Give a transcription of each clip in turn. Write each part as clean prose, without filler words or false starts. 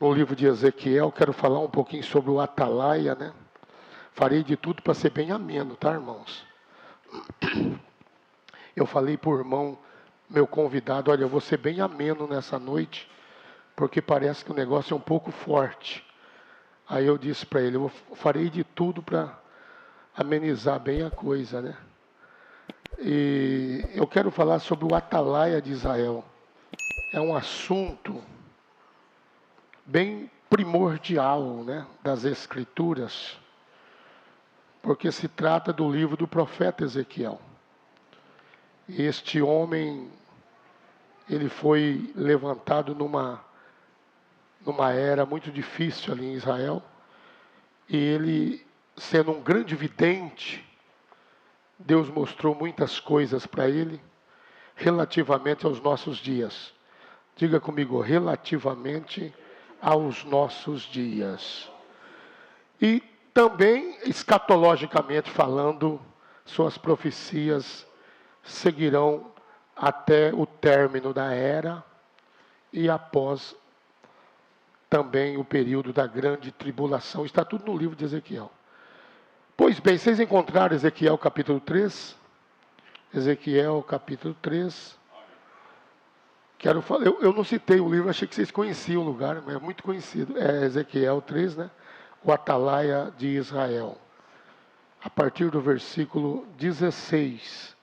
no livro de Ezequiel. Quero falar um pouquinho sobre o atalaia, né? Farei de tudo para ser bem ameno, tá, irmãos? Eu falei para o irmão, meu convidado, olha, eu vou ser bem ameno nessa noite, porque parece que o negócio é um pouco forte. Aí eu disse para ele, eu farei de tudo para amenizar bem a coisa, né? E eu quero falar sobre o atalaia de Israel. É um assunto bem primordial, né, das Escrituras, porque se trata do livro do profeta Ezequiel. Este homem, ele foi levantado numa era muito difícil ali em Israel, e ele, sendo um grande vidente, Deus mostrou muitas coisas para ele, relativamente aos nossos dias. Diga comigo, relativamente aos nossos dias. E também, escatologicamente falando, suas profecias seguirão até o término da era e após também o período da grande tribulação. Está tudo no livro de Ezequiel. Pois bem, vocês encontraram Ezequiel capítulo 3? Ezequiel capítulo 3. Quero falar, eu não citei o livro, achei que vocês conheciam o lugar, mas é muito conhecido. É Ezequiel 3, né? O atalaia de Israel. A partir do versículo 16.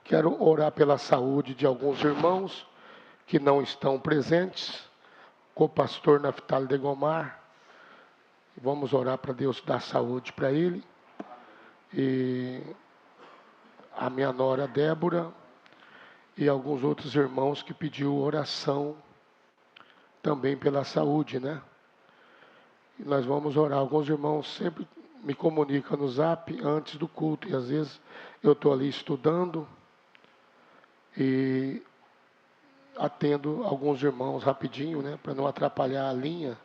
Quero orar pela saúde de alguns irmãos que não estão presentes, com o pastor Naftali de Gomar. Vamos orar para Deus dar saúde para ele. E a minha nora Débora e alguns outros irmãos que pediu oração também pela saúde, né? E nós vamos orar. Alguns irmãos sempre me comunicam no zap antes do culto, e às vezes eu estou ali estudando e atendo alguns irmãos rapidinho, né? Para não atrapalhar a linha.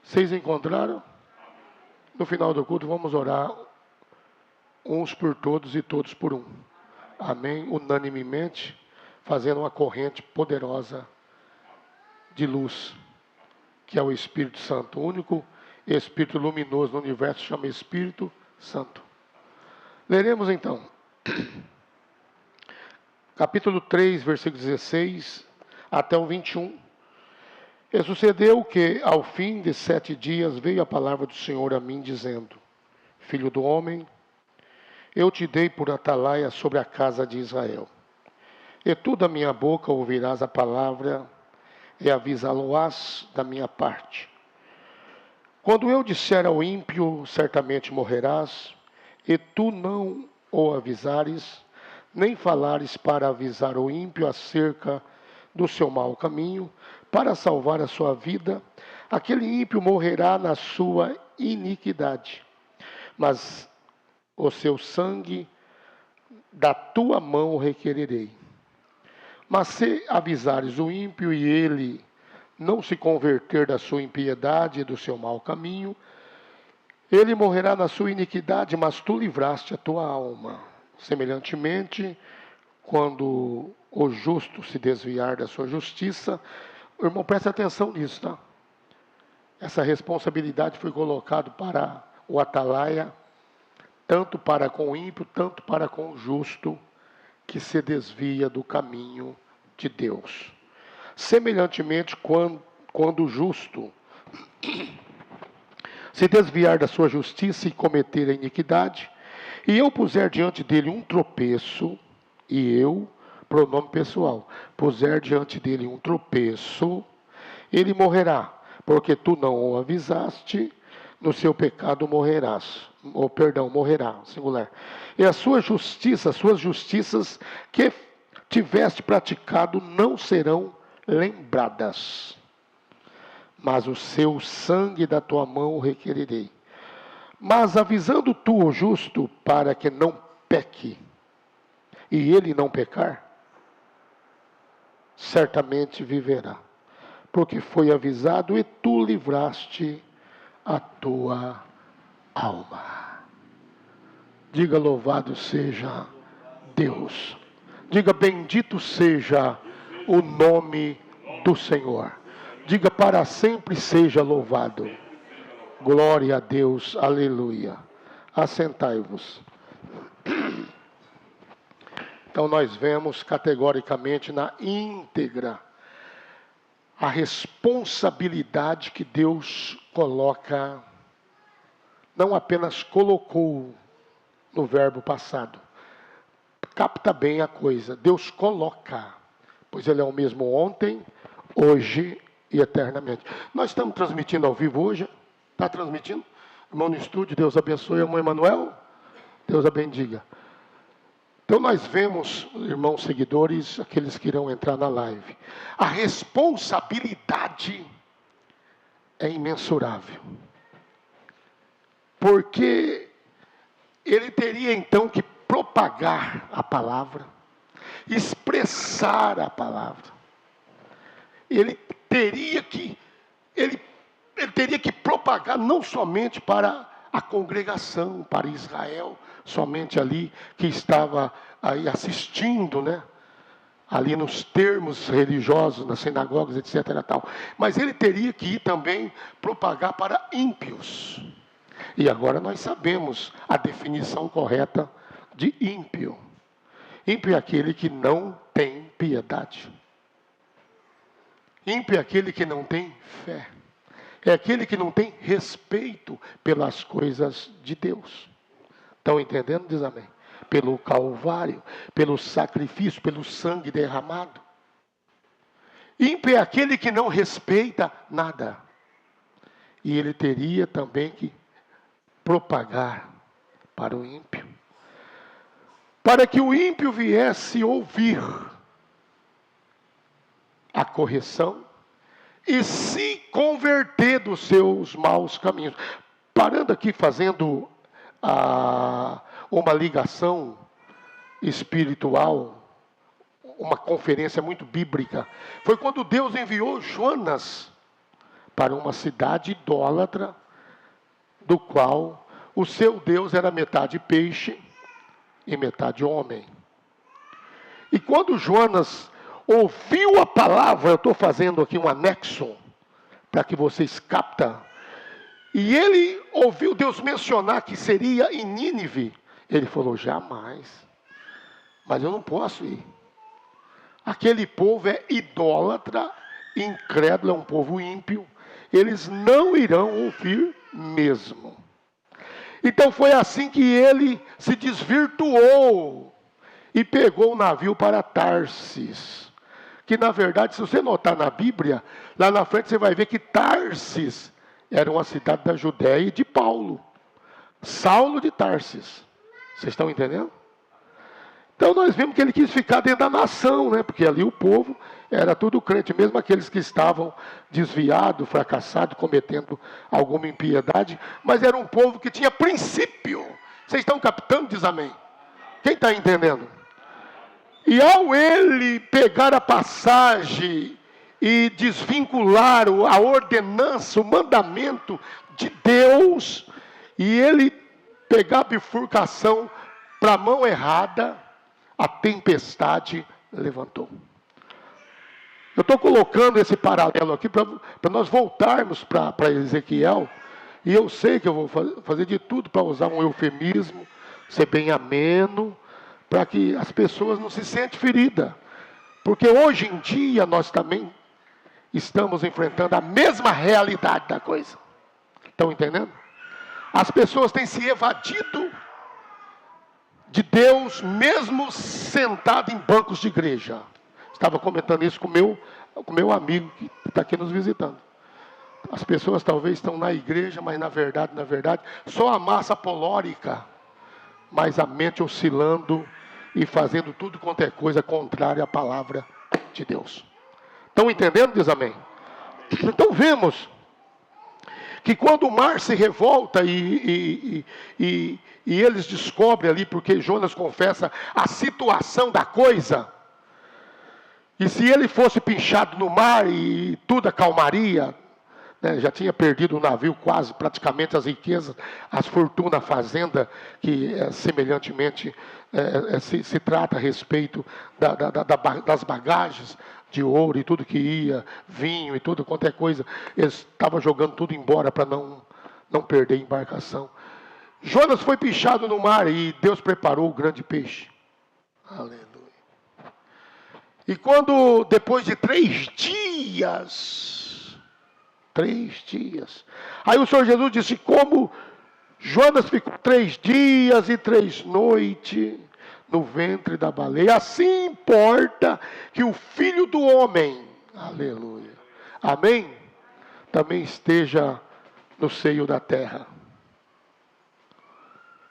Vocês encontraram? No final do culto vamos orar uns por todos e todos por um. Amém? Unanimemente, fazendo uma corrente poderosa de luz, que é o Espírito Santo. O único Espírito luminoso no universo chama Espírito Santo. Leremos então. Capítulo 3, versículo 16 até o 21. E sucedeu que, ao fim de 7 dias, veio a palavra do Senhor a mim, dizendo: Filho do homem, eu te dei por atalaia sobre a casa de Israel. E tu da minha boca ouvirás a palavra e avisá-lo-ás da minha parte. Quando eu disser ao ímpio, certamente morrerás, e tu não o avisares, nem falares para avisar o ímpio acerca do seu mau caminho, para salvar a sua vida, aquele ímpio morrerá na sua iniquidade. Mas o seu sangue da tua mão requererei. Mas se avisares o ímpio e ele não se converter da sua impiedade e do seu mau caminho, ele morrerá na sua iniquidade, mas tu livraste a tua alma. Semelhantemente, quando o justo se desviar da sua justiça, o irmão, presta atenção nisso, tá? Essa responsabilidade foi colocada para o atalaia, tanto para com o ímpio, tanto para com o justo, que se desvia do caminho de Deus. Semelhantemente, quando o justo se desviar da sua justiça e cometer a iniquidade, e eu puser diante dele um tropeço, e eu, pronome pessoal, puser diante dele um tropeço, ele morrerá, porque tu não o avisaste, no seu pecado morrerás. Morrerá, singular. E as suas justiças que tiveste praticado não serão lembradas. Mas o seu sangue da tua mão requererei. Mas avisando tu o justo para que não peque, e ele não pecar, certamente viverá. Porque foi avisado e tu livraste a tua alma. Diga louvado seja Deus. Diga bendito seja o nome do Senhor. Diga: para sempre seja louvado. Glória a Deus, aleluia. Assentai-vos. Então nós vemos categoricamente na íntegra a responsabilidade que Deus coloca, não apenas colocou no verbo passado. Capta bem a coisa, Deus coloca, pois Ele é o mesmo ontem, hoje e eternamente. Nós estamos transmitindo ao vivo hoje? Está transmitindo? Irmão no estúdio, Deus abençoe. Irmão Emanuel, Deus a bendiga. Então nós vemos, irmãos seguidores, aqueles que irão entrar na live, a responsabilidade é imensurável. Porque ele teria então que propagar a palavra, expressar a palavra. Ele teria que propagar não somente para a congregação, para Israel, somente ali que estava aí assistindo, né? Ali nos termos religiosos, nas sinagogas, etc. Tal. Mas ele teria que ir também propagar para ímpios. E agora nós sabemos a definição correta de ímpio. Ímpio é aquele que não tem piedade. Ímpio é aquele que não tem fé. É aquele que não tem respeito pelas coisas de Deus. Estão entendendo? Diz amém. Pelo Calvário, pelo sacrifício, pelo sangue derramado. Ímpio é aquele que não respeita nada. E ele teria também que propagar para o ímpio. Para que o ímpio viesse ouvir a correção e se converter dos seus maus caminhos. Parando aqui, fazendo uma ligação espiritual, uma conferência muito bíblica. Foi quando Deus enviou Jonas para uma cidade idólatra, do qual o seu Deus era metade peixe e metade homem. E quando Jonas ouviu a palavra, eu estou fazendo aqui um anexo, para que vocês captem. E ele ouviu Deus mencionar que seria em Nínive. Ele falou: jamais. Mas eu não posso ir. Aquele povo é idólatra, incrédulo, é um povo ímpio. Eles não irão ouvir mesmo. Então foi assim que ele se desvirtuou e pegou o navio para Tarsis. Que na verdade, se você notar na Bíblia, lá na frente você vai ver que Tarsis era uma cidade da Judéia e de Paulo. Saulo de Tarsis. Vocês estão entendendo? Então nós vimos que ele quis ficar dentro da nação, né? Porque ali o povo era tudo crente, mesmo aqueles que estavam desviados, fracassados, cometendo alguma impiedade, mas era um povo que tinha princípio. Vocês estão captando? Diz amém. Quem está entendendo? E ao ele pegar a passagem e desvincular a ordenança, o mandamento de Deus, e ele pegar a bifurcação para a mão errada, a tempestade levantou. Eu estou colocando esse paralelo aqui para nós voltarmos para Ezequiel, e eu sei que eu vou fazer de tudo para usar um eufemismo, ser bem ameno, para que as pessoas não se sentem feridas. Porque hoje em dia nós também estamos enfrentando a mesma realidade da coisa. Estão entendendo? As pessoas têm se evadido de Deus, mesmo sentado em bancos de igreja. Estava comentando isso com o meu amigo que está aqui nos visitando. As pessoas talvez estão na igreja, mas na verdade, só a massa polórica, mas a mente oscilando e fazendo tudo quanto é coisa contrária à palavra de Deus. Estão entendendo? Diz amém. Então vemos que quando o mar se revolta e eles descobrem ali, porque Jonas confessa a situação da coisa, e se ele fosse pinchado no mar e tudo acalmaria, né, já tinha perdido o navio quase, praticamente as riquezas, as fortunas, a fazenda, que semelhantemente se trata a respeito das bagagens de ouro e tudo que ia, vinho e tudo quanto é coisa, eles estavam jogando tudo embora para não perder a embarcação. Jonas foi pichado no mar e Deus preparou o grande peixe. Aleluia. E quando, depois de 3 dias, aí o Senhor Jesus disse, como Jonas ficou 3 dias e 3 noites no ventre da baleia, assim importa que o Filho do Homem, aleluia, amém, também esteja no seio da terra.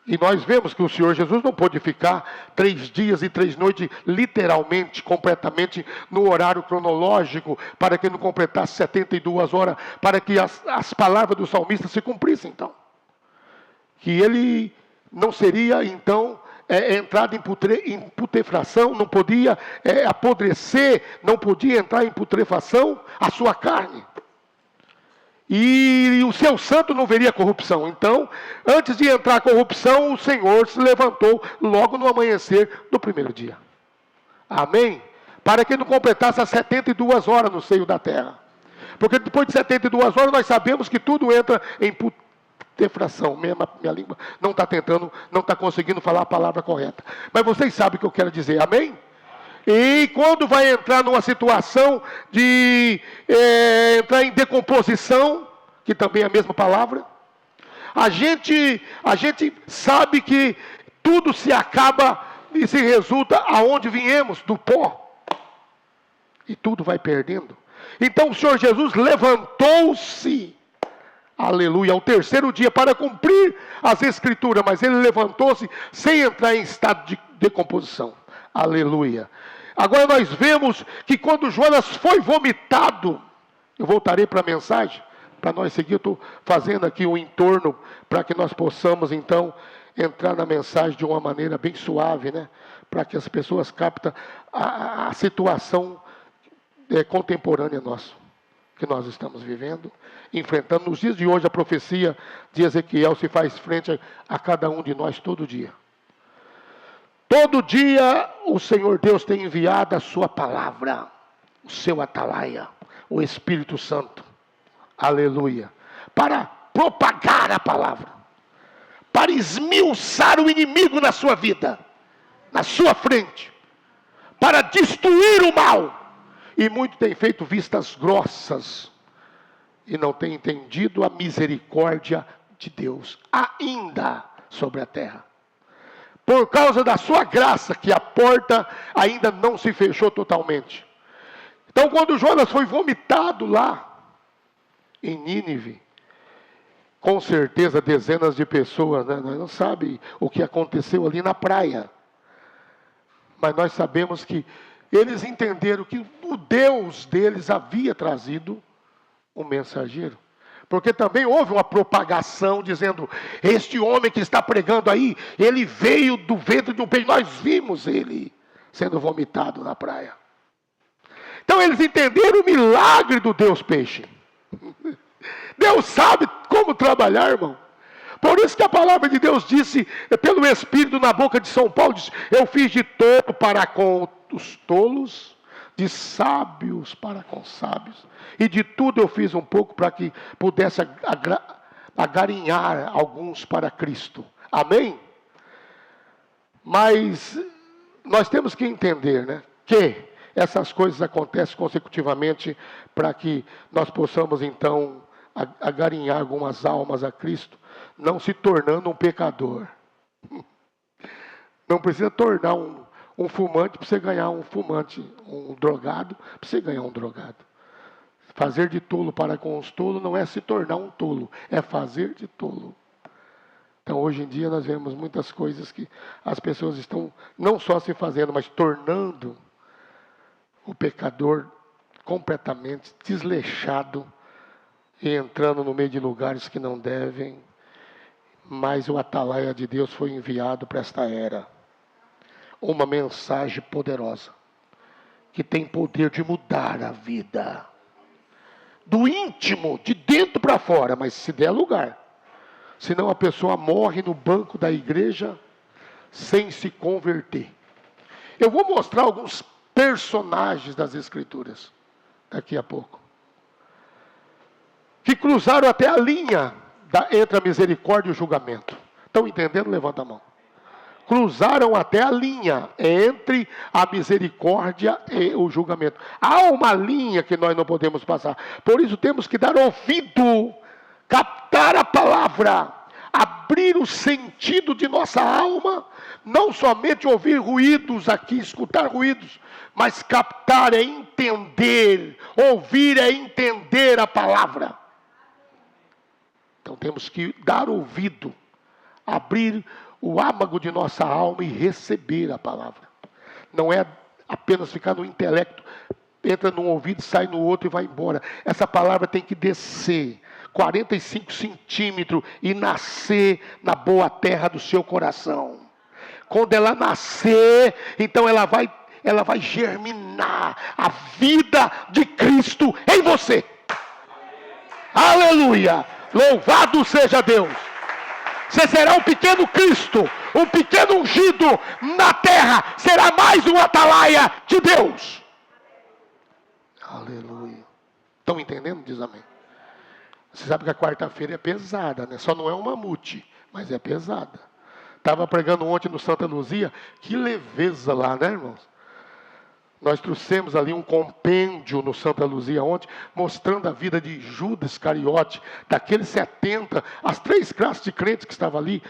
E nós vemos que o Senhor Jesus não pôde ficar 3 dias e 3 noites, literalmente, completamente, no horário cronológico, para que não completasse 72 horas, para que as palavras do salmista se cumprissem, então. Que ele não seria, então, entrado em putrefação, não podia apodrecer, não podia entrar em putrefação a sua carne. E o seu santo não veria corrupção. Então, antes de entrar a corrupção, o Senhor se levantou logo no amanhecer do primeiro dia. Amém? Para que não completasse as 72 horas no seio da terra. Porque depois de 72 horas, nós sabemos que tudo entra em putrefação. Minha língua não está conseguindo falar a palavra correta. Mas vocês sabem o que eu quero dizer. Amém? E quando vai entrar numa situação de entrar em decomposição, que também é a mesma palavra, a gente sabe que tudo se acaba e se resulta aonde viemos, do pó. E tudo vai perdendo. Então o Senhor Jesus levantou-se, aleluia, ao terceiro dia para cumprir as Escrituras, mas ele levantou-se sem entrar em estado de decomposição. Aleluia. Agora nós vemos que quando Jonas foi vomitado, eu voltarei para a mensagem, para nós seguir, eu estou fazendo aqui um entorno, para que nós possamos então entrar na mensagem de uma maneira bem suave, né? Para que as pessoas captem a situação contemporânea nossa, que nós estamos vivendo, enfrentando. Nos dias de hoje a profecia de Ezequiel se faz frente a cada um de nós todo dia. Todo dia o Senhor Deus tem enviado a sua palavra, o seu atalaia, o Espírito Santo, aleluia, para propagar a palavra, para esmiuçar o inimigo na sua vida, na sua frente, para destruir o mal. E muito tem feito vistas grossas e não tem entendido a misericórdia de Deus ainda sobre a terra. Por causa da sua graça, que a porta ainda não se fechou totalmente. Então, quando Jonas foi vomitado lá em Nínive, com certeza dezenas de pessoas, né, nós não sabemos o que aconteceu ali na praia. Mas nós sabemos que eles entenderam que o Deus deles havia trazido um mensageiro. Porque também houve uma propagação dizendo, este homem que está pregando aí, ele veio do ventre de um peixe. Nós vimos ele sendo vomitado na praia. Então eles entenderam o milagre do Deus peixe. Deus sabe como trabalhar, irmão. Por isso que a palavra de Deus disse, pelo Espírito na boca de São Paulo, disse, eu fiz de tolo para com os tolos, de sábios para com sábios, e de tudo eu fiz um pouco para que pudesse agarinhar alguns para Cristo. Amém? Mas nós temos que entender, né, que essas coisas acontecem consecutivamente para que nós possamos então agarinhar algumas almas a Cristo, não se tornando um pecador. Não precisa tornar um fumante para você ganhar um fumante, um drogado para você ganhar um drogado. Fazer de tolo para com os tolos não é se tornar um tolo, é fazer de tolo. Então hoje em dia nós vemos muitas coisas que as pessoas estão não só se fazendo, mas tornando o pecador completamente desleixado e entrando no meio de lugares que não devem. Mas o atalaia de Deus foi enviado para esta era. Uma mensagem poderosa, que tem poder de mudar a vida. Do íntimo, de dentro para fora, mas se der lugar. Senão a pessoa morre no banco da igreja sem se converter. Eu vou mostrar alguns personagens das Escrituras, daqui a pouco, que cruzaram até a linha entre a misericórdia e o julgamento. Estão entendendo? Levanta a mão. Cruzaram até a linha entre a misericórdia e o julgamento. Há uma linha que nós não podemos passar. Por isso temos que dar ouvido, captar a palavra, abrir o sentido de nossa alma, não somente ouvir ruídos aqui, escutar ruídos, mas captar é entender, ouvir é entender a palavra. Então temos que dar ouvido, abrir o âmago de nossa alma e receber a palavra. Não é apenas ficar no intelecto, entra num ouvido, sai no outro e vai embora. Essa palavra tem que descer 45 centímetros e nascer na boa terra do seu coração. Quando ela nascer, então ela vai germinar a vida de Cristo em você. Aleluia! Louvado seja Deus! Você será um pequeno Cristo, um pequeno ungido na terra. Será mais um atalaia de Deus. Aleluia. Estão entendendo? Diz amém. Você sabe que a quarta-feira é pesada, né? Só não é um mamute, mas é pesada. Estava pregando ontem no Santa Luzia. Que leveza lá, né, irmãos? Nós trouxemos ali um compêndio no Santa Luzia ontem, mostrando a vida de Judas Iscariote, daqueles 70, as 3 classes de crentes que estavam ali,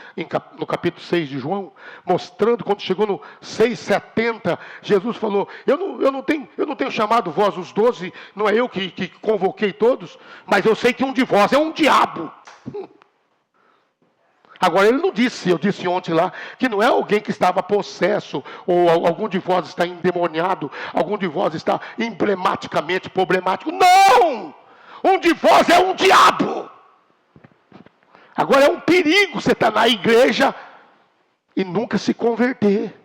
no capítulo 6 de João, mostrando, quando chegou no 6,70, Jesus falou, eu não tenho chamado vós os 12, não é eu que convoquei todos, mas eu sei que um de vós é um diabo. Agora ele não disse, eu disse ontem lá, que não é alguém que estava possesso, ou algum de vós está endemoniado, algum de vós está emblematicamente problemático. Não! Um de vós é um diabo. Agora é um perigo você estar na igreja e nunca se converter.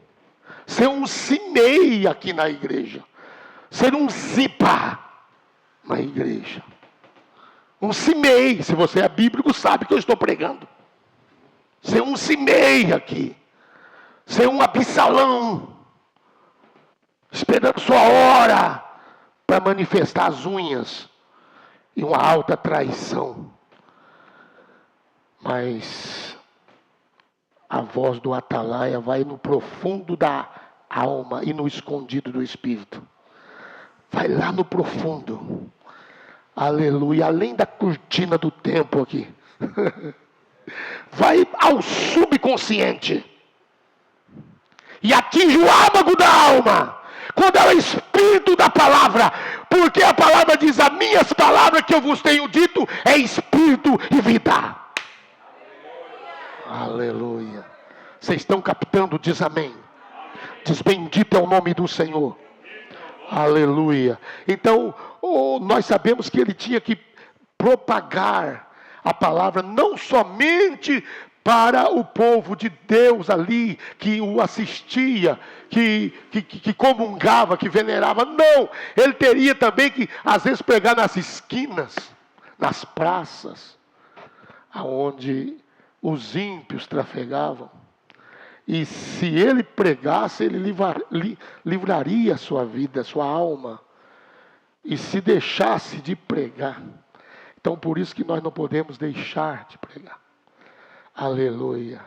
Ser um Simei aqui na igreja. Ser um Zipa na igreja. Um Simei, se você é bíblico sabe que eu estou pregando. Ser um Simei aqui. Ser um Absalão. Esperando sua hora para manifestar as unhas. E uma alta traição. Mas a voz do atalaia vai no profundo da alma e no escondido do espírito. Vai lá no profundo. Aleluia. Além da cortina do templo aqui. Vai ao subconsciente e atinge o âmago da alma, quando é o espírito da palavra, porque a palavra diz, as minhas palavras que eu vos tenho dito é espírito e vida. Aleluia. Vocês estão captando? Diz amém. Diz bendito é o nome do Senhor. Aleluia. Então nós sabemos que ele tinha que propagar a palavra não somente para o povo de Deus ali, que o assistia, que comungava, que venerava. Não, ele teria também que, às vezes, pregar nas esquinas, nas praças, aonde os ímpios trafegavam. E se ele pregasse, ele livraria a sua vida, a sua alma. E se deixasse de pregar. Então, por isso que nós não podemos deixar de pregar. Aleluia.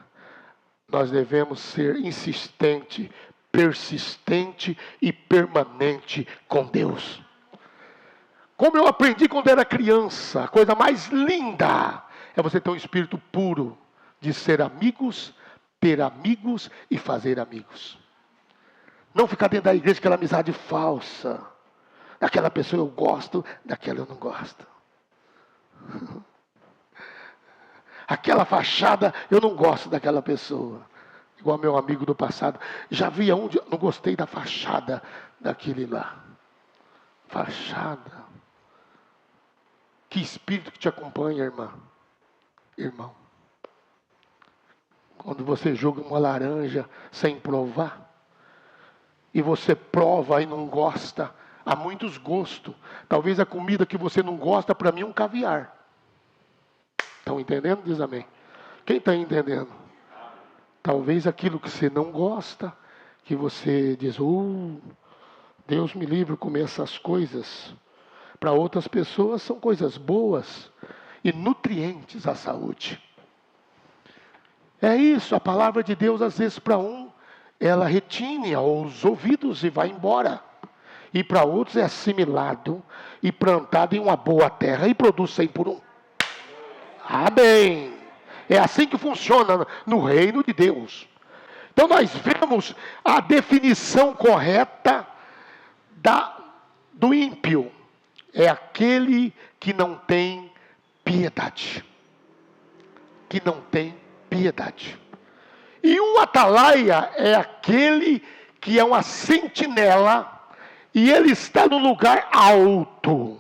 Nós devemos ser insistente, persistente e permanente com Deus. Como eu aprendi quando era criança, a coisa mais linda é você ter um espírito puro de ser amigos, ter amigos e fazer amigos. Não ficar dentro da igreja aquela amizade falsa. Daquela pessoa eu gosto, daquela eu não gosto. Aquela fachada, eu não gosto daquela pessoa. Igual meu amigo do passado. Já vi aonde, não gostei da fachada daquele lá. Fachada. Que espírito que te acompanha, irmã? Irmão. Quando você joga uma laranja sem provar, e você prova e não gosta, há muitos gostos. Talvez a comida que você não gosta, para mim, é um caviar. Estão entendendo? Diz amém. Quem está entendendo? Talvez aquilo que você não gosta, que você diz, Deus me livre comer essas coisas. Para outras pessoas são coisas boas e nutrientes à saúde. É isso, a palavra de Deus às vezes para um, ela retine aos ouvidos e vai embora. E para outros é assimilado e plantado em uma boa terra e produz 100 por 1. Amém. É assim que funciona no reino de Deus. Então nós vemos a definição correta do ímpio. É aquele que não tem piedade. Que não tem piedade. E um atalaia é aquele que é uma sentinela e ele está no lugar alto,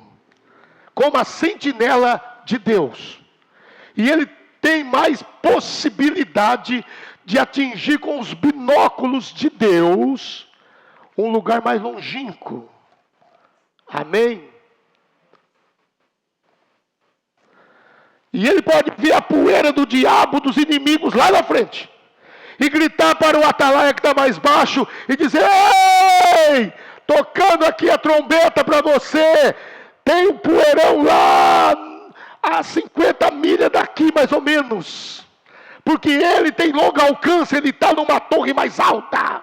como a sentinela de Deus. E ele tem mais possibilidade de atingir com os binóculos de Deus um lugar mais longínquo. Amém? E ele pode ver a poeira do diabo, dos inimigos lá na frente. E gritar para o atalaia que está mais baixo e dizer: ei, tocando aqui a trombeta para você. Tem um poeirão lá a 50 milhas daqui mais ou menos. Porque ele tem longo alcance, ele está numa torre mais alta.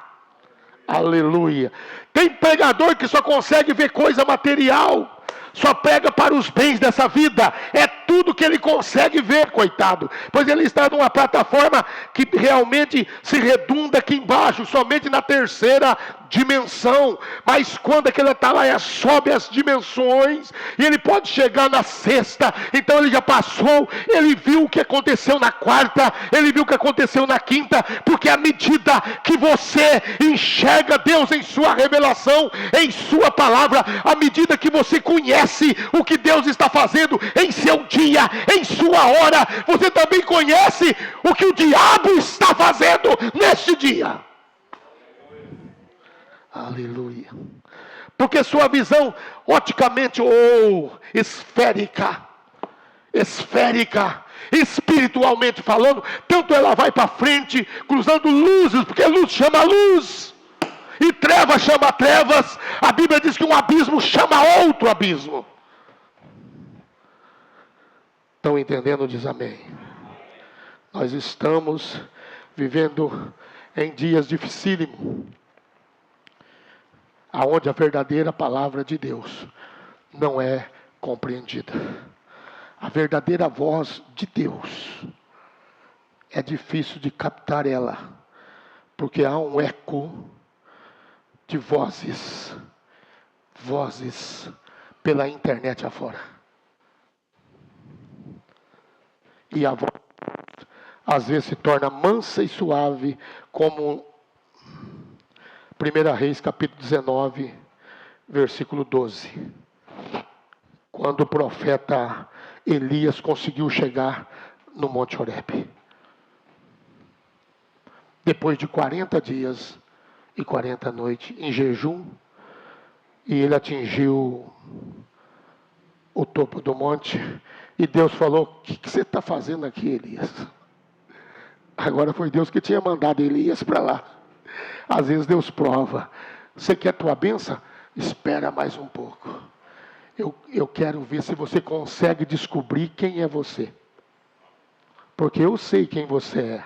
Aleluia. Tem pregador que só consegue ver coisa material. Só prega para os bens dessa vida. É tudo que ele consegue ver, coitado. Pois ele está numa plataforma que realmente se redunda aqui embaixo, somente na terceira dimensão. Mas quando aquele atalaia sobe as dimensões, e ele pode chegar na sexta, então ele já passou, ele viu o que aconteceu na quarta, ele viu o que aconteceu na quinta, porque à medida que você enxerga Deus em sua revelação, em sua palavra, à medida que você conhece o que Deus está fazendo em seu dia, em sua hora, você também conhece o que o diabo está fazendo neste dia. Aleluia. Porque sua visão oticamente esférica, espiritualmente falando, tanto ela vai para frente, cruzando luzes, porque luz chama luz, e trevas chama trevas. A Bíblia diz que um abismo chama outro abismo. Estão entendendo? Diz amém. Nós estamos vivendo em dias dificílimos, aonde a verdadeira palavra de Deus não é compreendida. A verdadeira voz de Deus é difícil de captar ela, porque há um eco de vozes pela internet afora. E a voz às vezes se torna mansa e suave, como 1 Reis capítulo 19, versículo 12. Quando o profeta Elias conseguiu chegar no Monte Horebe. Depois de 40 dias e 40 noites em jejum, e ele atingiu o topo do monte, e Deus falou: o que você está fazendo aqui, Elias? Agora foi Deus que tinha mandado Elias para lá. Às vezes Deus prova. Você quer a tua bênção? Espera mais um pouco. Eu quero ver se você consegue descobrir quem é você. Porque eu sei quem você é.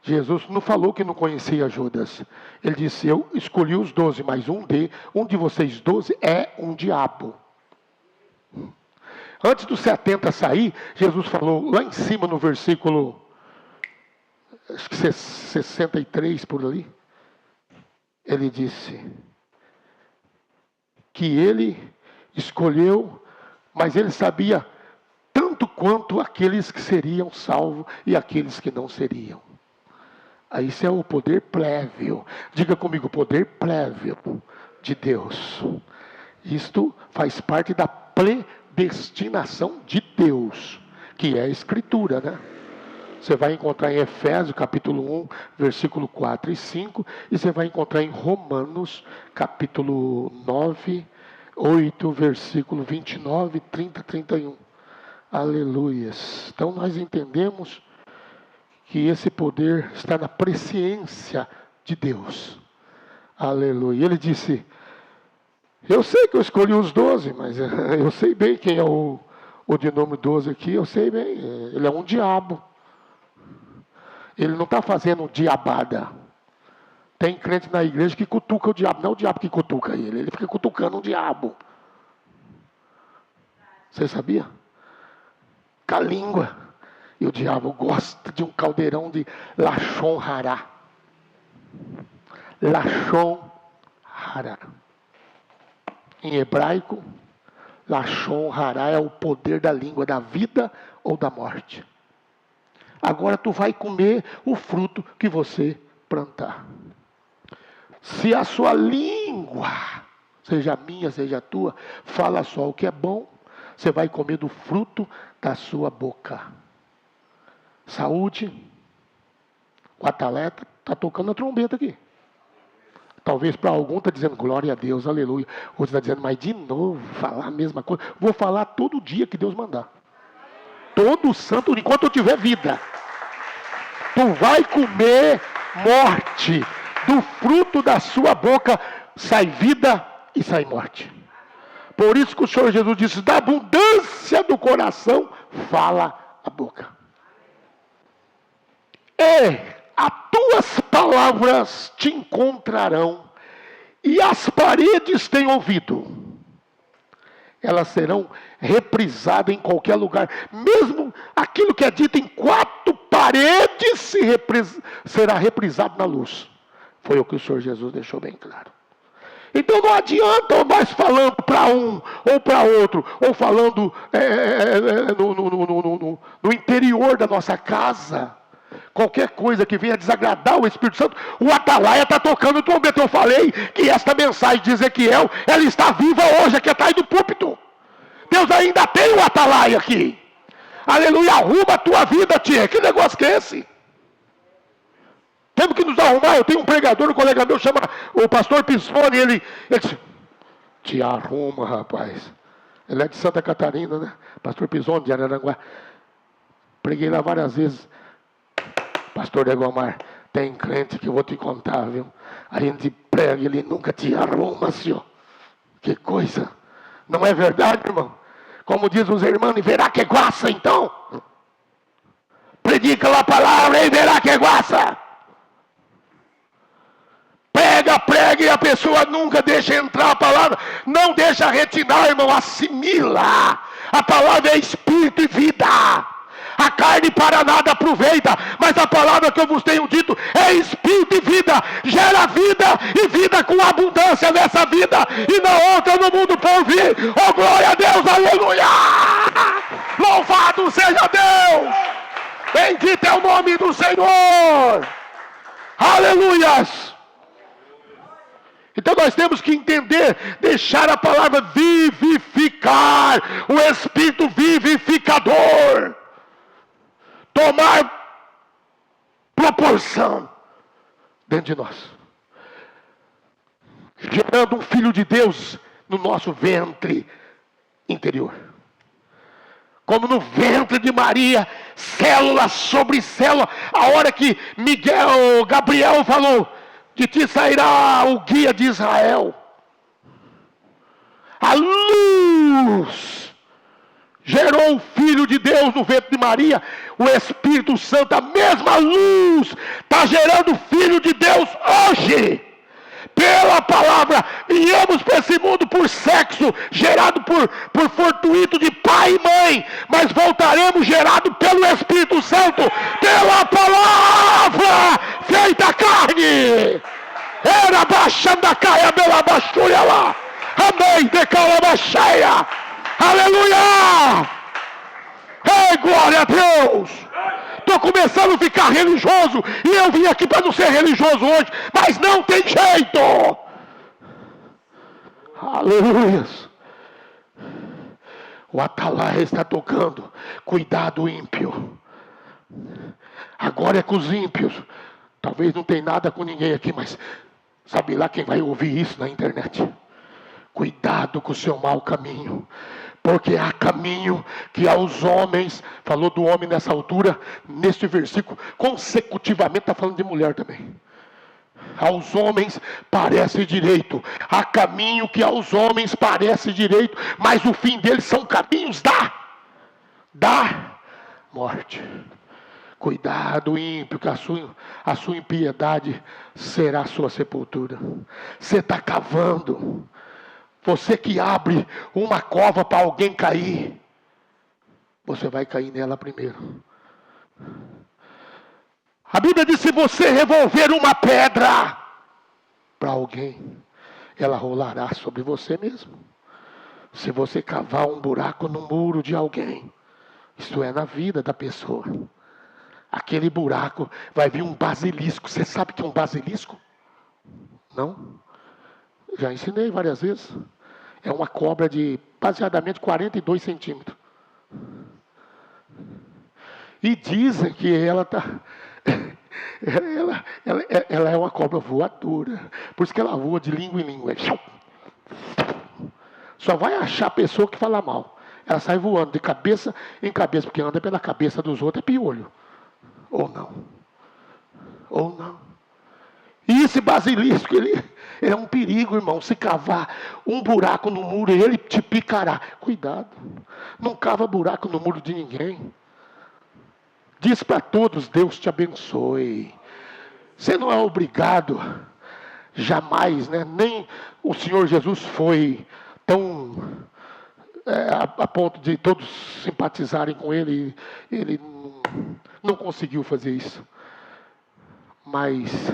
Jesus não falou que não conhecia Judas. Ele disse: eu escolhi os 12, mas um de vocês 12 é um diabo. Antes dos 70 sair, Jesus falou lá em cima no versículo, acho que 63 por ali. Ele disse que ele escolheu, mas ele sabia tanto quanto aqueles que seriam salvos e aqueles que não seriam. Aí isso é o poder prévio. Diga comigo, poder prévio de Deus. Isto faz parte da predestinação de Deus, que é a Escritura, né? Você vai encontrar em Efésios capítulo 1, versículo 4 e 5, e você vai encontrar em Romanos capítulo 9, 8, versículo 29, 30, 31. Aleluias. Então nós entendemos que esse poder está na presciência de Deus. Aleluia. Ele disse, eu sei que eu escolhi os 12, mas eu sei bem quem é o de número 12 aqui, eu sei bem. Ele é um diabo. Ele não está fazendo diabada. Tem crente na igreja que cutuca o diabo. Não é o diabo que cutuca ele. Ele fica cutucando o diabo. Você sabia? Com a língua. E o diabo gosta de um caldeirão de Lashon Hará. Lashon Hará. Em hebraico, Lashon Hará é o poder da língua, da vida ou da morte. Agora tu vai comer o fruto que você plantar. Se a sua língua, seja minha, seja tua, fala só o que é bom, você vai comer do fruto da sua boca. Saúde. O atleta está tocando a trombeta aqui. Talvez para algum está dizendo, glória a Deus, aleluia. Outro está dizendo, mas de novo, falar a mesma coisa. Vou falar todo dia que Deus mandar. Todo santo, enquanto eu tiver vida. Tu vai comer morte. Do fruto da sua boca sai vida e sai morte. Por isso que o Senhor Jesus disse, da abundância do coração, fala a boca. E as tuas palavras te encontrarão, e as paredes têm ouvido. Elas serão reprisadas em qualquer lugar. Mesmo aquilo que é dito em 4 paredes será reprisado na luz. Foi o que o Senhor Jesus deixou bem claro. Então não adianta nós falando para um ou para outro, ou falando no interior da nossa casa. Qualquer coisa que venha desagradar o Espírito Santo, o atalaia está tocando o trombeta. Eu falei que esta mensagem de Ezequiel, ela está viva hoje aqui atrás do púlpito. Deus ainda tem o atalaia aqui. Aleluia, arruma a tua vida, tia. Que negócio que é esse? Temos que nos arrumar. Eu tenho um pregador, um colega meu, chama o pastor Pisoni, ele disse, te arruma, rapaz. Ele é de Santa Catarina, né? Pastor Pisoni, de Araranguá. Preguei lá várias vezes. Pastor Egomar, tem crente que eu vou te contar, viu? A gente prega, ele nunca te arruma, senhor. Que coisa. Não é verdade, irmão? Como diz os irmãos, verá que guaça, então. Predica lá a palavra e verá que guaça. Prega e a pessoa nunca deixa entrar a palavra. Não deixa retinar, irmão, assimila. A palavra é espírito e vida. A carne para nada aproveita, mas a palavra que eu vos tenho dito é espírito e vida, gera vida e vida com abundância nessa vida e na outra no mundo por vir. Oh, glória a Deus, aleluia! Louvado seja Deus! Bendito é o nome do Senhor! Aleluias! Então nós temos que entender, deixar a palavra vivificar, o Espírito vivificador tomar proporção dentro de nós, gerando um filho de Deus no nosso ventre interior. Como no ventre de Maria, célula sobre célula. A hora que Gabriel falou, de ti sairá o guia de Israel. A luz gerou o Filho de Deus no ventre de Maria. O Espírito Santo, a mesma luz, está gerando o Filho de Deus hoje. Pela palavra, viemos para esse mundo por sexo, gerado por fortuito de pai e mãe, mas voltaremos gerado pelo Espírito Santo, pela palavra feita carne. Era baixando a caia pela baixulha lá. Amém, decala baixaia. Aleluia! Ei, glória a Deus! Estou começando a ficar religioso e eu vim aqui para não ser religioso hoje, mas não tem jeito! Aleluia! O atalaia está tocando. Cuidado, ímpio. Agora é com os ímpios. Talvez não tenha nada com ninguém aqui, mas sabe lá quem vai ouvir isso na internet? Cuidado com o seu mau caminho. Porque há caminho que aos homens, falou do homem nessa altura, neste versículo, consecutivamente está falando de mulher também. Aos homens parece direito. Há caminho que aos homens parece direito, mas o fim deles são caminhos da morte. Cuidado, ímpio, que a sua impiedade será a sua sepultura. Você está cavando. Você que abre uma cova para alguém cair, você vai cair nela primeiro. A Bíblia diz: se você revolver uma pedra para alguém, ela rolará sobre você mesmo. Se você cavar um buraco no muro de alguém, isto é, na vida da pessoa, aquele buraco vai vir um basilisco. Você sabe o que é um basilisco? Não? Já ensinei várias vezes. É uma cobra de baseadamente 42 centímetros. E dizem que ela ela é uma cobra voadora. Por isso que ela voa de língua em língua. Só vai achar a pessoa que fala mal. Ela sai voando de cabeça em cabeça, porque anda pela cabeça dos outros, é piolho. Ou não. Ou não. E esse basilisco, ele é um perigo, irmão. Se cavar um buraco no muro, ele te picará. Cuidado. Não cava buraco no muro de ninguém. Diz para todos: Deus te abençoe. Você não é obrigado, jamais, né? Nem o Senhor Jesus foi tão a ponto de todos simpatizarem com ele. Ele não conseguiu fazer isso. Mas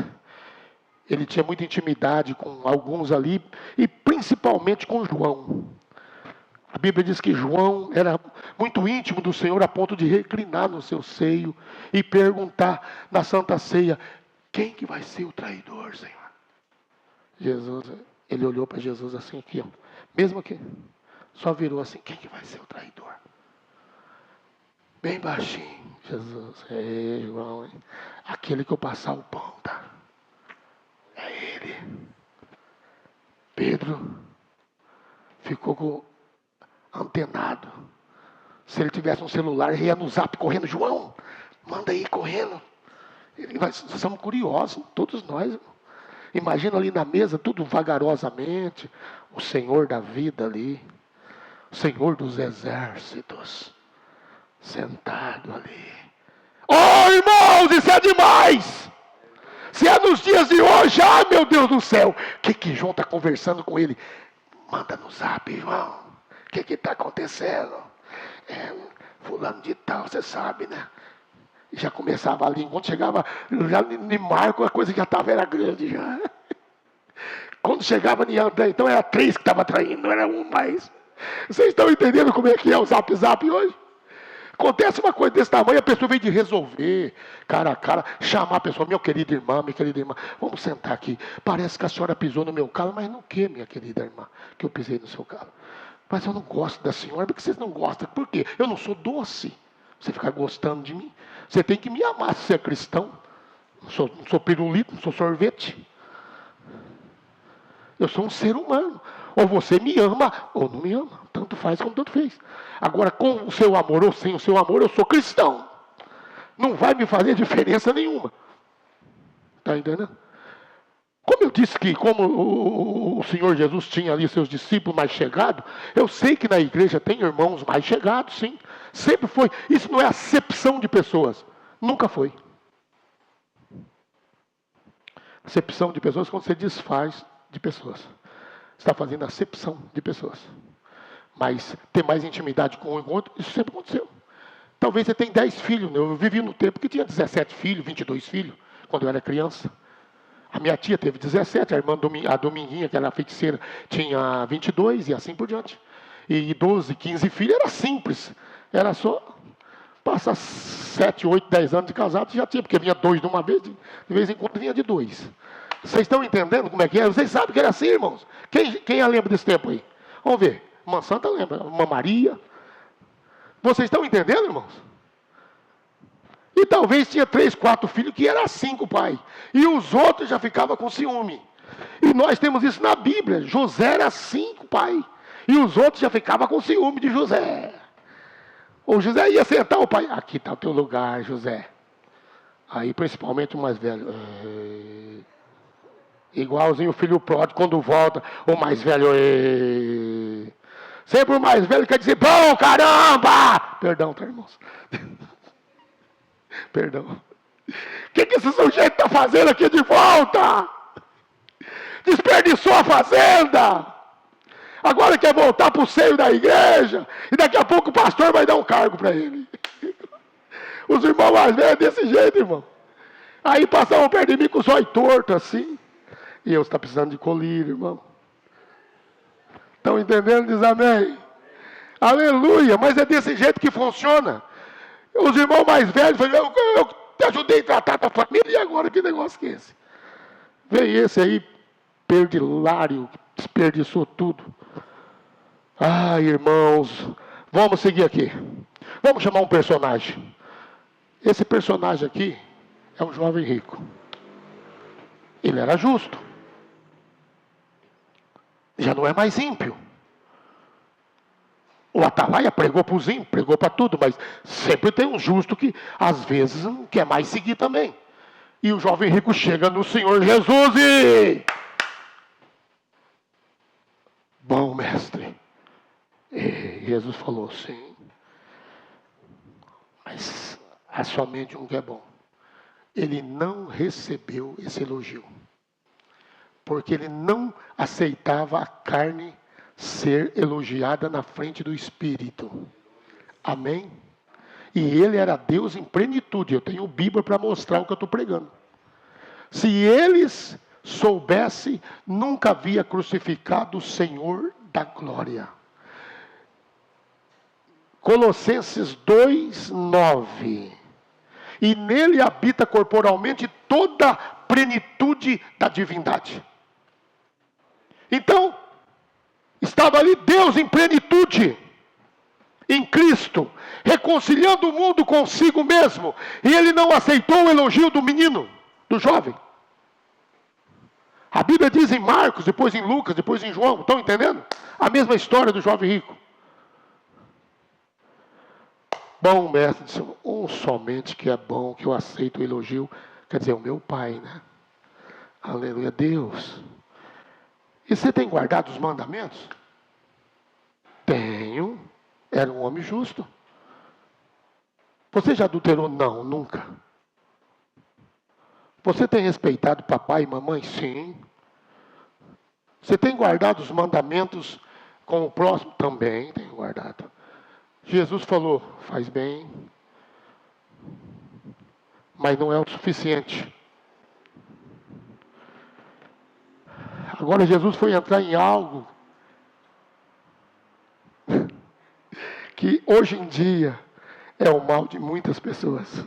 ele tinha muita intimidade com alguns ali, e principalmente com João. A Bíblia diz que João era muito íntimo do Senhor, a ponto de reclinar no seu seio e perguntar na Santa Ceia: quem que vai ser o traidor, Senhor? Jesus, ele olhou para Jesus assim aqui, ó, mesmo aqui, só virou assim: quem que vai ser o traidor? Bem baixinho. Jesus: é João, hein? Aquele que eu passar o pão, tá? É ele. Pedro ficou antenado. Se ele tivesse um celular, ele ia no zap correndo: João, manda aí correndo. Nós somos curiosos, todos nós. Imagina ali na mesa, tudo vagarosamente, o Senhor da vida ali, o Senhor dos exércitos, sentado ali. Oh, irmãos, isso é demais! Se é nos dias de hoje, ai meu Deus do céu, o que João está conversando com ele? Manda no zap, João, o que está acontecendo? Fulano de tal, você sabe, né? Já começava ali, quando chegava já em Marco, a coisa já era grande já. Quando chegava em André, então era 3 que estava traindo, não era um mais. Vocês estão entendendo como é que é o zap hoje? Acontece uma coisa desse tamanho, a pessoa vem de resolver, cara a cara, chamar a pessoa: minha querida irmã, vamos sentar aqui. Parece que a senhora pisou no meu calo, mas não que, minha querida irmã, que eu pisei no seu calo? Mas eu não gosto da senhora. Porque vocês não gostam? Por quê? Eu não sou doce. Você ficar gostando de mim. Você tem que me amar se você é cristão. Não sou pirulito, não sou sorvete. Eu sou um ser humano. Ou você me ama, ou não me ama. Tanto faz como tanto fez. Agora, com o seu amor ou sem o seu amor, eu sou cristão. Não vai me fazer diferença nenhuma. Está entendendo? Como eu disse que, como o Senhor Jesus tinha ali seus discípulos mais chegados, eu sei que na igreja tem irmãos mais chegados, sim. Sempre foi. Isso não é acepção de pessoas. Nunca foi. Acepção de pessoas quando você desfaz de pessoas. Você está fazendo acepção de pessoas. Mas ter mais intimidade com um e com o outro, isso sempre aconteceu. Talvez você tenha 10 filhos. Eu vivi no tempo que tinha 17 filhos, 22 filhos, quando eu era criança. A minha tia teve 17, a irmã a Dominguinha, que era feiticeira, tinha 22 e assim por diante. E 12, 15 filhos era simples. Era só passar 7, 8, 10 anos de casado, já tinha, porque vinha 2 de uma vez, de vez em quando vinha de 2. Vocês estão entendendo como é que é? Vocês sabem que era assim, irmãos? Quem lembra desse tempo aí? Vamos ver. Irmã Santa lembra, Irmã Maria. Vocês estão entendendo, irmãos? E talvez tinha 3, 4 filhos que era assim com o pai. E os outros já ficavam com ciúme. E nós temos isso na Bíblia. José era assim com o pai. E os outros já ficavam com ciúme de José. O José ia sentar, o pai: aqui está o teu lugar, José. Aí principalmente o mais velho: Igualzinho o filho pródigo, quando volta, o mais velho, sempre o mais velho quer dizer, bom, caramba! Perdão, tá, irmãos? Perdão. O que esse sujeito está fazendo aqui de volta? Desperdiçou a fazenda. Agora quer voltar para o seio da igreja. E daqui a pouco o pastor vai dar um cargo para ele. Os irmãos mais velhos é desse jeito, irmão. Aí passavam perto de mim com os olhos tortos assim. E eu, está precisando de colírio, irmão. Estão entendendo? Diz amém. Aleluia. Mas é desse jeito que funciona. Os irmãos mais velhos falam, eu te ajudei a tratar da família. E agora que negócio que é esse? Veio esse aí, perdilário, desperdiçou tudo. Ai, irmãos, vamos seguir aqui. Vamos chamar um personagem. Esse personagem aqui é um jovem rico. Ele era justo. Já não é mais ímpio. O Atalaia pregou para os ímpios, pregou para tudo, mas sempre tem um justo que às vezes não quer mais seguir também. E o jovem rico chega no Senhor Jesus e... Bom, mestre. E Jesus falou, sim. Mas há somente um que é bom. Ele não recebeu esse elogio. Porque ele não aceitava a carne ser elogiada na frente do Espírito. Amém? E ele era Deus em plenitude. Eu tenho Bíblia para mostrar o que eu estou pregando. Se eles soubessem, nunca havia crucificado o Senhor da glória. Colossenses 2:9. E nele habita corporalmente toda a plenitude da divindade. Então, estava ali Deus em plenitude, em Cristo, reconciliando o mundo consigo mesmo. E ele não aceitou o elogio do menino, do jovem. A Bíblia diz em Marcos, depois em Lucas, depois em João. Estão entendendo? A mesma história do jovem rico. Bom, mestre, disse, um somente que é bom, que eu aceito o elogio. Quer dizer, o meu pai, né? Aleluia, Deus. E você tem guardado os mandamentos? Tenho. Era um homem justo. Você já adulterou? Não, nunca. Você tem respeitado papai e mamãe? Sim. Você tem guardado os mandamentos com o próximo? Também tenho guardado. Jesus falou, faz bem, mas não é o suficiente. Agora Jesus foi entrar em algo que hoje em dia é o mal de muitas pessoas.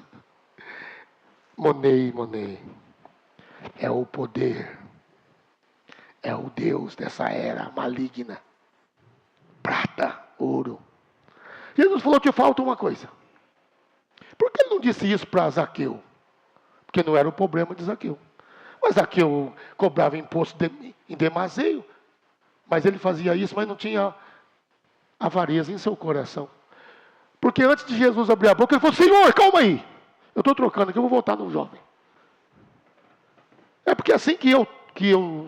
Monei. É o poder. É o Deus dessa era maligna. Prata, ouro. Jesus falou que falta uma coisa. Por que ele não disse isso para Zaqueu? Porque não era o problema de Zaqueu. Mas Zaqueu cobrava imposto em demaseio. Mas ele fazia isso, mas não tinha avareza em seu coração. Porque antes de Jesus abrir a boca, ele falou, Senhor, calma aí. Eu estou trocando aqui, eu vou voltar no jovem. É porque é assim que eu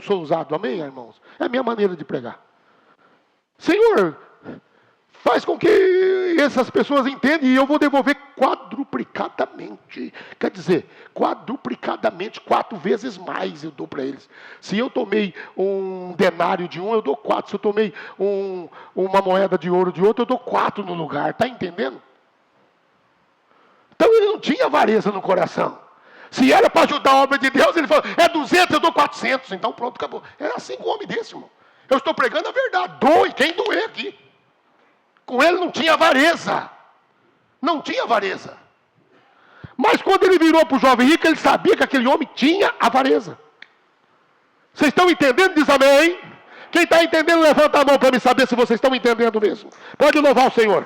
sou usado, amém, irmãos? É a minha maneira de pregar. Senhor, faz com que essas pessoas entendam e eu vou devolver quadruplicadamente. Quer dizer, quadruplicadamente, 4 vezes mais eu dou para eles. Se eu tomei um denário de um, eu dou 4. Se eu tomei uma moeda de ouro de outro, eu dou 4 no lugar. Está entendendo? Então ele não tinha avareza no coração. Se era para ajudar a obra de Deus, ele falou, é 200, eu dou 400. Então pronto, acabou. Era assim com um homem desse, irmão. Eu estou pregando a verdade. Doe quem doer aqui. Com ele não tinha avareza. Não tinha avareza. Mas quando ele virou para o jovem rico, ele sabia que aquele homem tinha avareza. Vocês estão entendendo? Diz amém. Quem está entendendo, levanta a mão para me saber se vocês estão entendendo mesmo. Pode louvar o Senhor.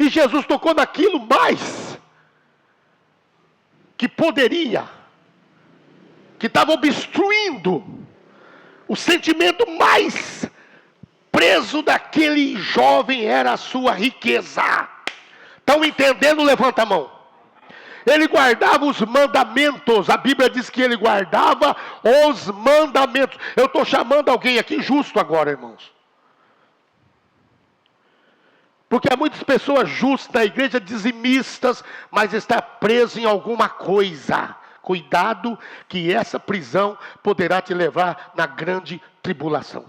E Jesus tocou naquilo mais que poderia, que estava obstruindo o sentimento mais preso daquele jovem, era a sua riqueza. Estão entendendo? Levanta a mão. Ele guardava os mandamentos. A Bíblia diz que ele guardava os mandamentos. Eu estou chamando alguém aqui justo agora, irmãos. Porque há muitas pessoas justas na igreja, dizimistas, mas está preso em alguma coisa. Cuidado, que essa prisão poderá te levar na grande tribulação.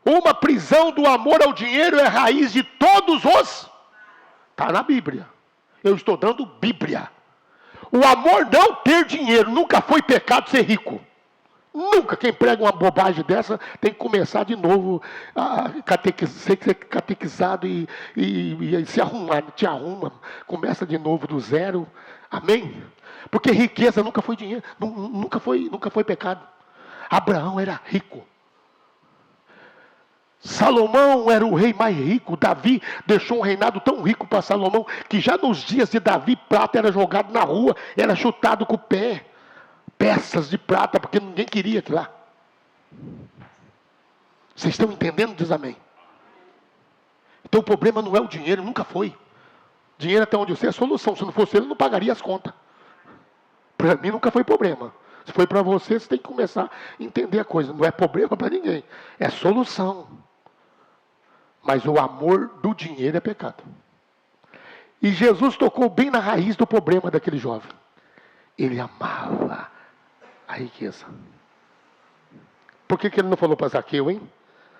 Uma prisão do amor ao dinheiro é raiz de todos os... Está na Bíblia. Eu estou dando Bíblia. O amor não ter dinheiro. Nunca foi pecado ser rico. Nunca. Quem prega uma bobagem dessa tem que começar de novo a ser catequizado e se arrumar. Te arruma. Começa de novo do zero. Amém? Porque riqueza nunca foi dinheiro. Nunca foi pecado. Abraão era rico. Salomão era o rei mais rico. Davi deixou um reinado tão rico para Salomão, que já nos dias de Davi, prata era jogado na rua, era chutado com o pé. Peças de prata, porque ninguém queria aquilo lá. Vocês estão entendendo? Diz amém. Então o problema não é o dinheiro, nunca foi. Dinheiro até onde eu sei é a solução. Se não fosse ele, não pagaria as contas. Para mim nunca foi problema. Se foi para você, você tem que começar a entender a coisa. Não é problema para ninguém, é solução. Mas o amor do dinheiro é pecado. E Jesus tocou bem na raiz do problema daquele jovem. Ele amava a riqueza. Por que ele não falou para Zaqueu, hein?